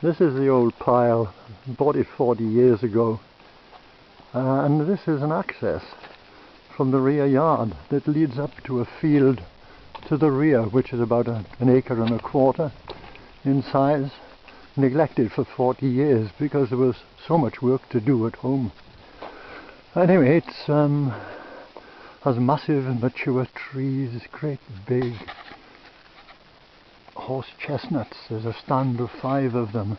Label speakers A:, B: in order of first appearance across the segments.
A: This is the old pile, bought it 40 years ago, and this is an access from the rear yard that leads up to a field to the rear, which is about an acre and a quarter in size, neglected for 40 years because there was so much work to do at home. Anyway, it has massive mature trees, great big horse chestnuts. There's a stand of 5 of them,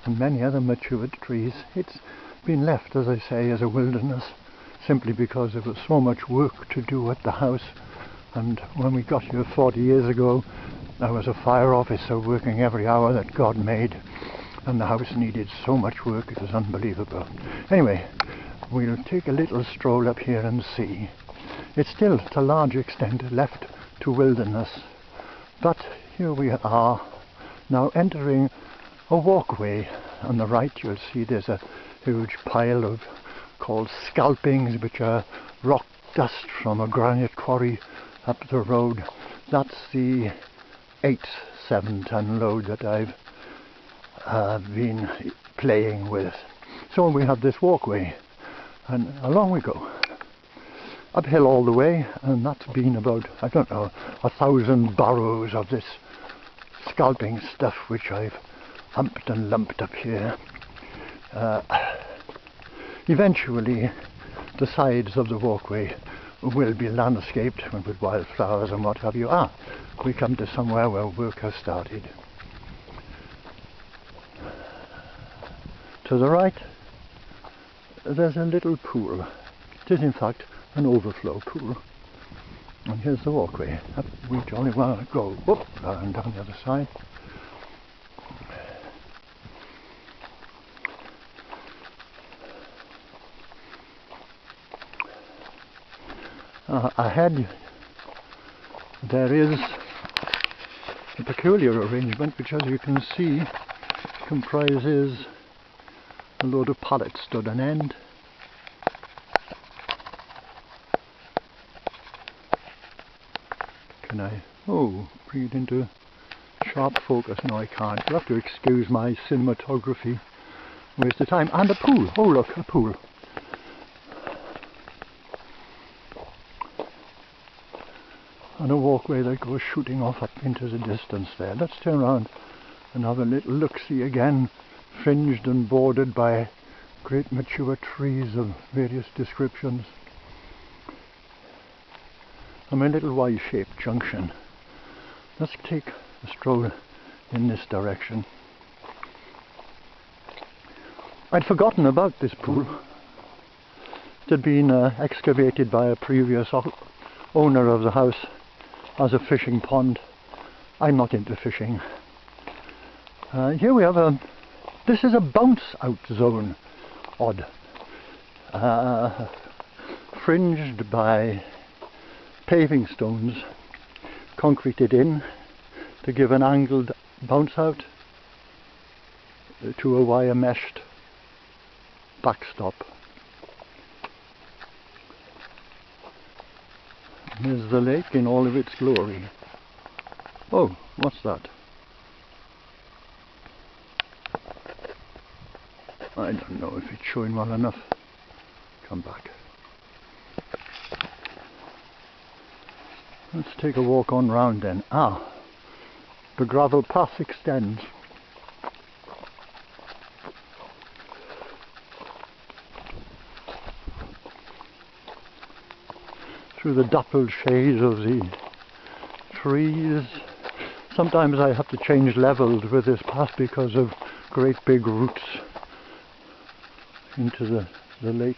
A: and many other matured trees. It's been left, as I say, as a wilderness, simply because there was so much work to do at the house. And when we got here 40 years ago, I was a fire officer working every hour that God made, and the house needed so much work it was unbelievable. Anyway, we'll take a little stroll up here and see. It's still to a large extent left to wilderness, but here we are now entering a walkway. On the right you'll see there's a huge pile of called scalpings, which are rock dust from a granite quarry up the road. That's the 8 7-ton load that I've been playing with. So we have this walkway, and along we go, uphill all the way, and that's been about, I don't know, 1,000 barrows of this scalping stuff which I've humped and lumped up here. Eventually the sides of the walkway will be landscaped with wildflowers and what have you. We come to somewhere where work has started. To the right there's a little pool. It is in fact an overflow pool. And here's the walkway. Up we jolly well go. Whoop, and down the other side. Ahead there is a peculiar arrangement which, as you can see, comprises a load of pallets stood on end. Can I bring it into sharp focus? No, I can't. You'll have to excuse my cinematography waste of time. And a pool. Oh look, a pool. And a walkway that goes shooting off up into the distance there. Let's turn around and have a little look-see again, fringed and bordered by great mature trees of various descriptions. And my little Y-shaped junction. Let's take a stroll in this direction. I'd forgotten about this pool. It had been excavated by a previous owner of the house as a fishing pond. I'm not into fishing. Here we have this is a bounce out zone. Odd. Fringed by paving stones, concreted in to give an angled bounce out to a wire meshed backstop. Here's the lake in all of its glory. Oh, what's that? I don't know if it's showing well enough. Come back. Let's take a walk on round then. The gravel path extends. Through the dappled shades of the trees. Sometimes I have to change levels with this path because of great big roots into the lake.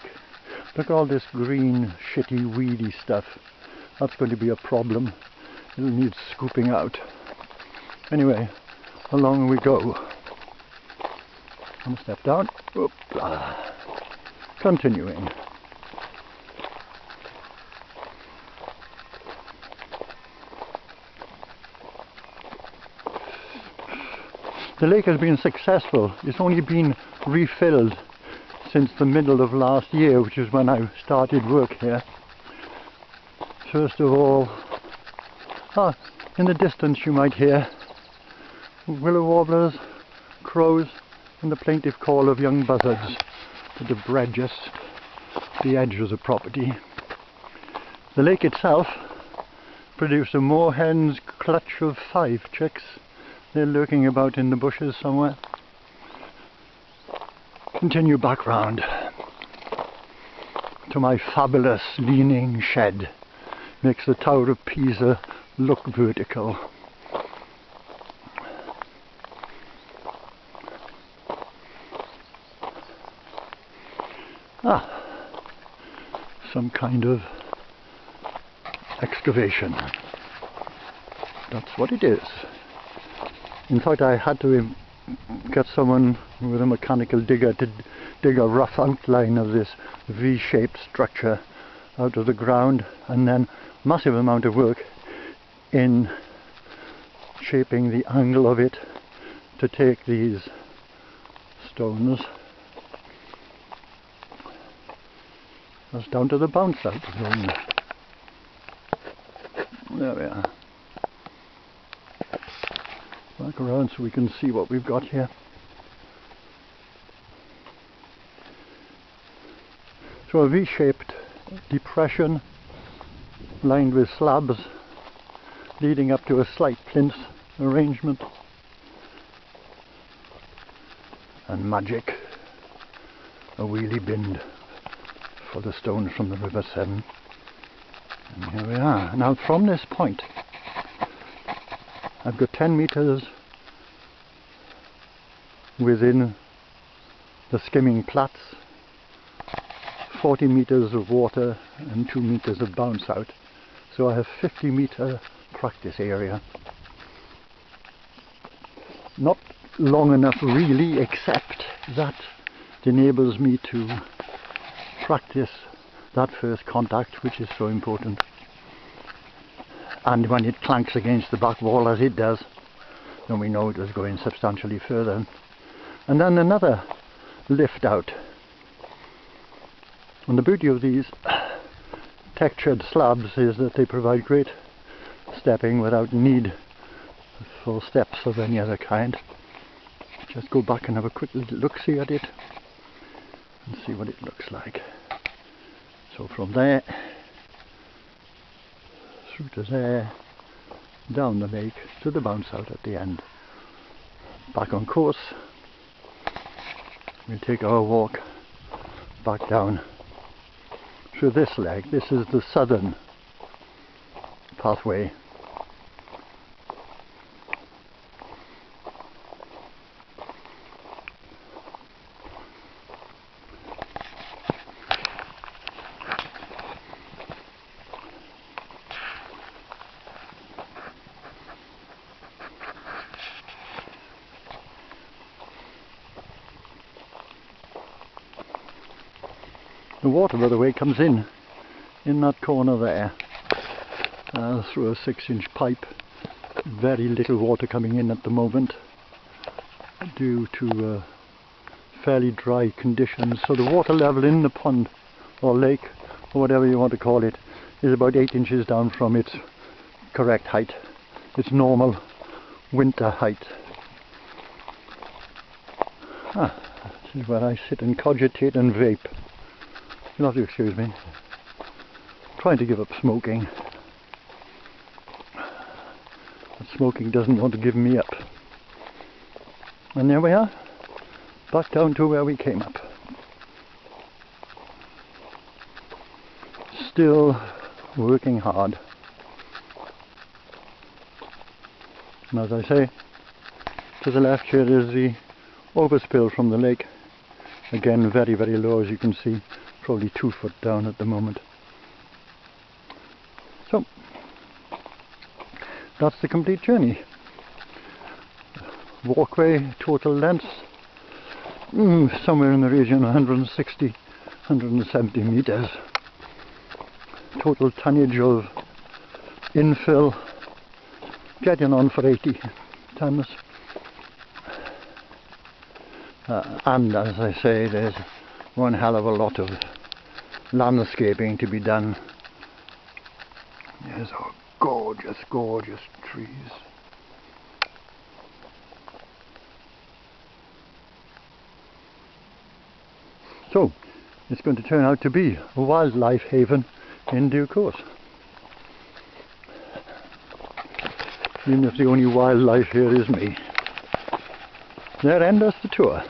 A: Look at all this green, shitty, weedy stuff. That's going to be a problem. It'll need scooping out. Anyway, along we go. One step down. Continuing. The lake has been successful. It's only been refilled since the middle of last year, which is when I started work here. First of all, in the distance you might hear willow warblers crows and the plaintive call of young buzzards that have bred just the edge of the property. The lake itself produced a moorhen's clutch of 5 chicks. They're lurking about in the bushes somewhere. Continue back round to my fabulous leaning shed. Makes the Tower of Pisa look vertical. Some kind of excavation. That's what it is. In fact, I had to get someone with a mechanical digger to dig a rough outline of this V-shaped structure out of the ground, and then massive amount of work in shaping the angle of it to take these stones. That's down to the bounce out zone. There we are. Back around so we can see what we've got here. So a V-shaped depression lined with slabs leading up to a slight plinth arrangement. And magic, a wheelie bin for the stones from the River Severn. And here we are. Now from this point I've got 10 metres within the skimming plats, 40 metres of water and 2 metres of bounce out. So I have 50 metre practice area. Not long enough really, except that it enables me to practice that first contact, which is so important. And when it clanks against the back wall as it does, then we know it was going substantially further. And then another lift out. And the beauty of these textured slabs is that they provide great stepping without need for steps of any other kind. Just go back and have a quick look-see at it and see what it looks like. So from there through to there, down the lake to the bounce out at the end. Back on course. We'll take our walk back down through this leg. This is the southern pathway. The water, by the way, comes in that corner there through a 6-inch pipe. Very little water coming in at the moment due to fairly dry conditions. So the water level in the pond or lake or whatever you want to call it is about 8 inches down from its correct height, its normal winter height. This is where I sit and cogitate and vape. You'll have to excuse me. Trying to give up smoking. But smoking doesn't want to give me up. And there we are. Back down to where we came up. Still working hard. And as I say, to the left here is the overspill from the lake. Again, very, very low, as you can see. Probably 2 foot down at the moment. So that's the complete journey. Walkway total length somewhere in the region of 160, 170 meters. Total tonnage of infill getting on for 80 tons. And as I say, there's one hell of a lot of landscaping to be done. There's gorgeous, gorgeous trees. So it's going to turn out to be a wildlife haven in due course. Even if the only wildlife here is me. There endeth the tour.